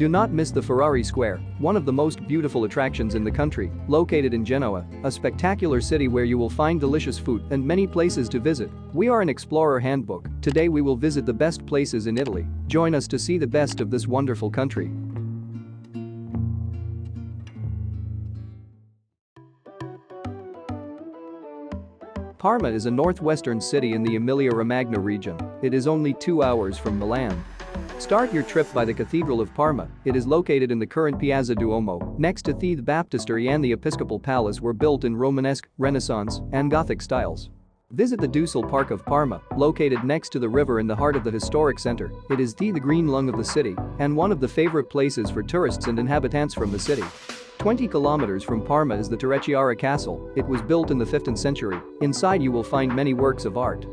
Do not miss the Ferrari Square, one of the most beautiful attractions in the country, located in Genoa, a spectacular city where you will find delicious food and many places to visit. We are an Explorer Handbook. Today we will visit the best places in Italy. Join us to see the best of this wonderful country. Parma is a northwestern city in the Emilia-Romagna region. It is only 2 hours from Milan. Start your trip by the Cathedral of Parma. It is located in the current Piazza Duomo, next to the Baptistery, and the Episcopal Palace were built in Romanesque, Renaissance, and Gothic styles. Visit the Ducal Park of Parma, located next to the river in the heart of the historic center. It is the green lung of the city and one of the favorite places for tourists and inhabitants from the city. 20 kilometers from Parma is the Torre Castle. It was built in the 15th century. Inside you will find many works of art.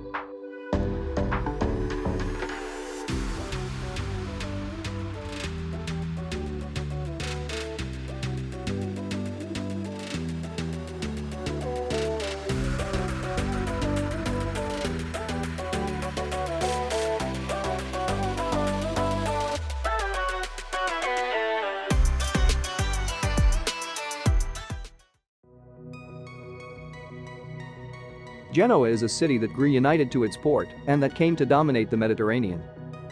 Genoa is a city that grew united to its port and that came to dominate the Mediterranean.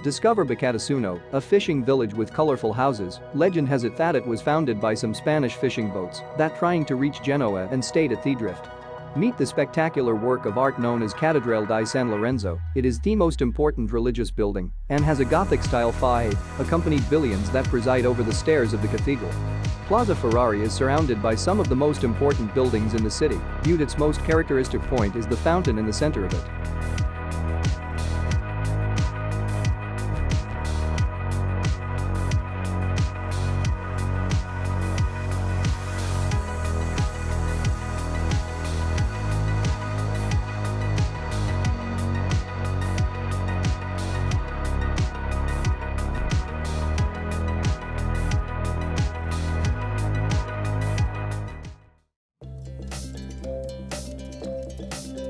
Discover Bacatasuno, a fishing village with colorful houses. Legend has it that it was founded by some Spanish fishing boats that trying to reach Genoa and stayed at the drift. Meet the spectacular work of art known as Cattedrale di San Lorenzo. It is the most important religious building and has a Gothic-style facade, accompanied billions that preside over the stairs of the cathedral. Plaza Ferrari is surrounded by some of the most important buildings in the city. Viewed, its most characteristic point is the fountain in the center of it.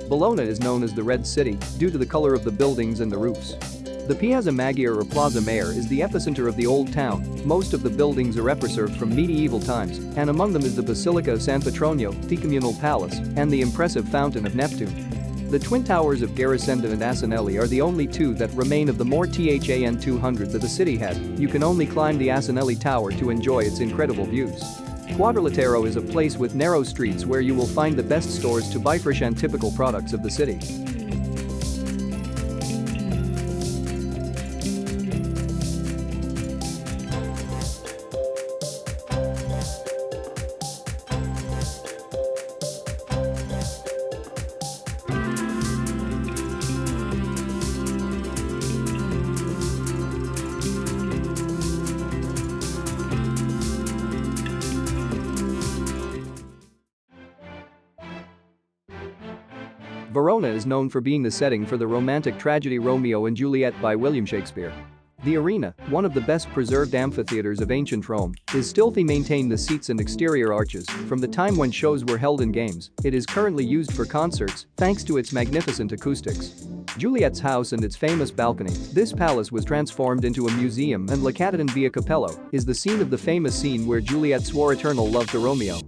Bologna is known as the Red City due to the color of the buildings and the roofs. The Piazza Maggiore or Plaza Mayor is the epicenter of the old town. Most of the buildings are preserved from medieval times, and among them is the Basilica of San Petronio, the communal palace, and the impressive Fountain of Neptune. The twin towers of Garisenda and Asinelli are the only two that remain of the more than 200 that the city had. You can only climb the Asinelli Tower to enjoy its incredible views. Quadrilatero is a place with narrow streets where you will find the best stores to buy fresh and typical products of the city. Verona is known for being the setting for the romantic tragedy Romeo and Juliet by William Shakespeare. The arena, one of the best preserved amphitheaters of ancient Rome, is still maintained the seats and exterior arches from the time when shows were held and games. It is currently used for concerts thanks to its magnificent acoustics. Juliet's house and its famous balcony, this palace was transformed into a museum, and La Cattedrale Via Capello is the scene of the famous scene where Juliet swore eternal love to Romeo.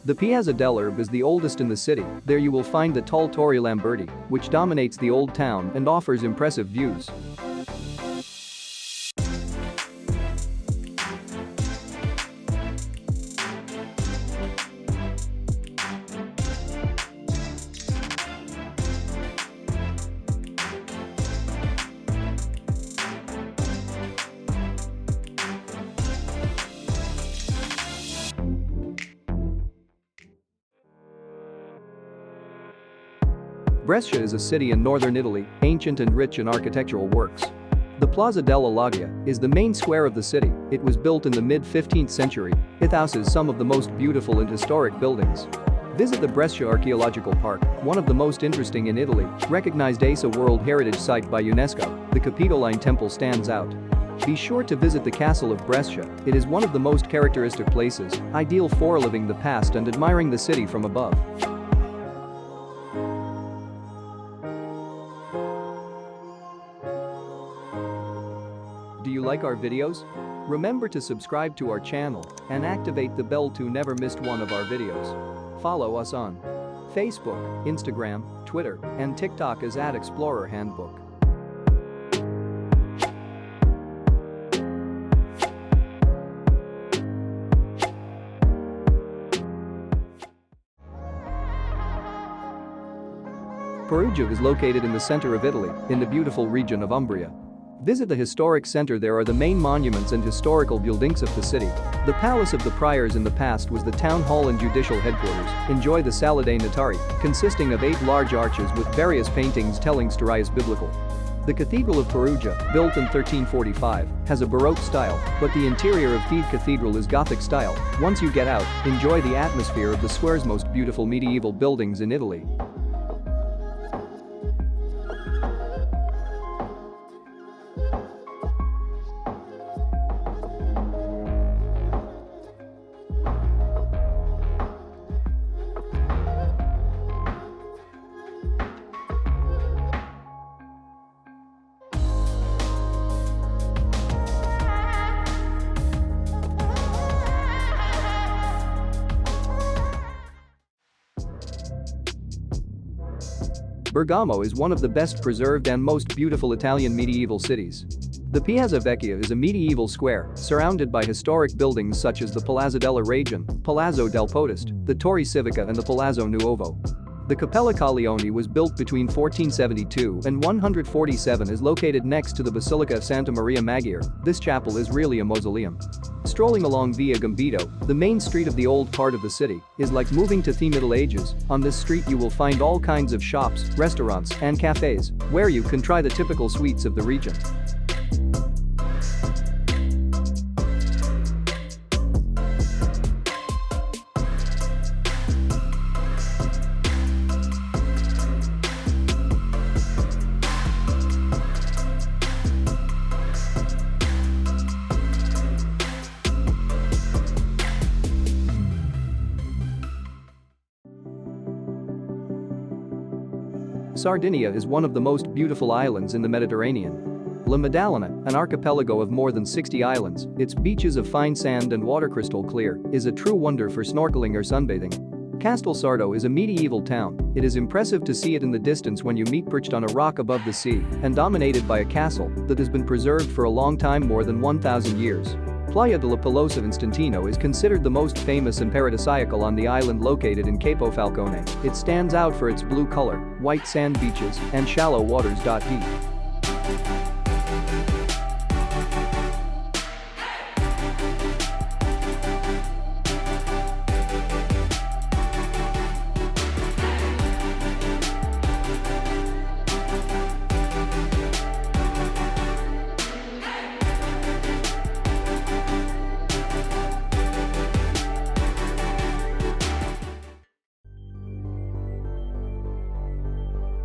The Piazza dell'Erbe is the oldest in the city. There you will find the tall Torre Lamberti, which dominates the old town and offers impressive views. Brescia is a city in northern Italy, ancient and rich in architectural works. The Plaza della Loggia is the main square of the city. It was built in the mid-15th century. It houses some of the most beautiful and historic buildings. Visit the Brescia Archaeological Park, one of the most interesting in Italy, recognized as a World Heritage Site by UNESCO. The Capitoline Temple stands out. Be sure to visit the Castle of Brescia. It is one of the most characteristic places, ideal for reliving the past and admiring the city from above. Do you like our videos? Remember to subscribe to our channel and activate the bell to never miss one of our videos. Follow us on Facebook, Instagram, Twitter, and TikTok as @Explorer Handbook. Perugia is located in the center of Italy, in the beautiful region of Umbria. Visit the historic center. There are the main monuments and historical buildings of the city. The Palace of the Priors in the past was the town hall and judicial headquarters. Enjoy the Sala dei Notari, consisting of 8 large arches with various paintings telling stories biblical. The Cathedral of Perugia, built in 1345, has a Baroque style, but the interior of the cathedral is Gothic style. Once you get out, enjoy the atmosphere of the square's most beautiful medieval buildings in Italy. Bergamo is one of the best preserved and most beautiful Italian medieval cities. The Piazza Vecchia is a medieval square surrounded by historic buildings such as the Palazzo della Regione, Palazzo del Podest, the Torre Civica and the Palazzo Nuovo. The Cappella Colleoni was built between 1472 and 147 is located next to the Basilica of Santa Maria Maggiore. This chapel is really a mausoleum. Strolling along Via Gambito, the main street of the old part of the city, is like moving to the Middle Ages. On this street you will find all kinds of shops, restaurants, and cafes, where you can try the typical sweets of the region. Sardinia is one of the most beautiful islands in the Mediterranean. La Maddalena, an archipelago of more than 60 islands, its beaches of fine sand and water crystal clear, is a true wonder for snorkeling or sunbathing. Castel Sardo is a medieval town. It is impressive to see it in the distance when you meet perched on a rock above the sea and dominated by a castle that has been preserved for a long time, more than 1,000 years. Playa de la Pelosa Instantino is considered the most famous and paradisiacal on the island located in Capo Falcone. It stands out for its blue color, white sand beaches, and shallow waters. Deep.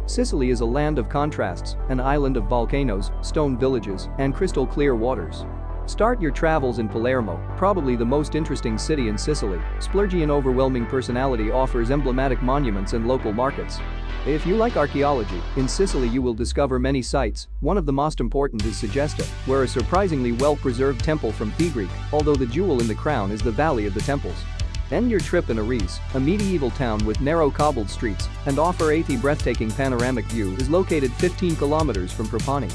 Sicily is a land of contrasts, an island of volcanoes, stone villages, and crystal clear waters. Start your travels in Palermo, probably the most interesting city in Sicily. Splurgy and overwhelming personality offers emblematic monuments and local markets. If you like archaeology, in Sicily you will discover many sites. One of the most important is Segesta, where a surprisingly well-preserved temple from the Greek, although the jewel in the crown is the Valley of the Temples. End your trip in Arese, a medieval town with narrow cobbled streets, and offer a breathtaking panoramic view is located 15 kilometers from Trapani.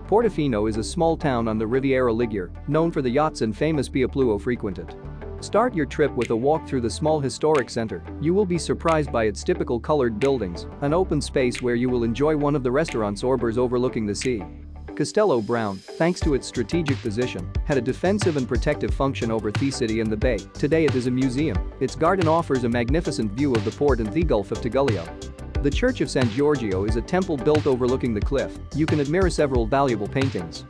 Portofino is a small town on the Riviera Ligure, known for the yachts and famous Piapluo frequented. Start your trip with a walk through the small historic center. You will be surprised by its typical colored buildings, an open space where you will enjoy one of the restaurants or bars overlooking the sea. Castello Brown, thanks to its strategic position, had a defensive and protective function over the city and the bay. Today it is a museum. Its garden offers a magnificent view of the port and the Gulf of Tigullio. The Church of San Giorgio is a temple built overlooking the cliff. You can admire several valuable paintings.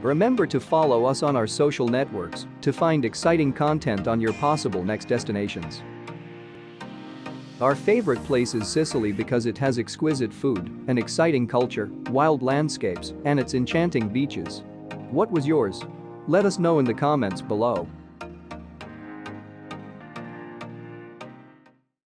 Remember to follow us on our social networks to find exciting content on your possible next destinations. Our favorite place is Sicily because it has exquisite food, an exciting culture, wild landscapes, and its enchanting beaches. What was yours? Let us know in the comments below.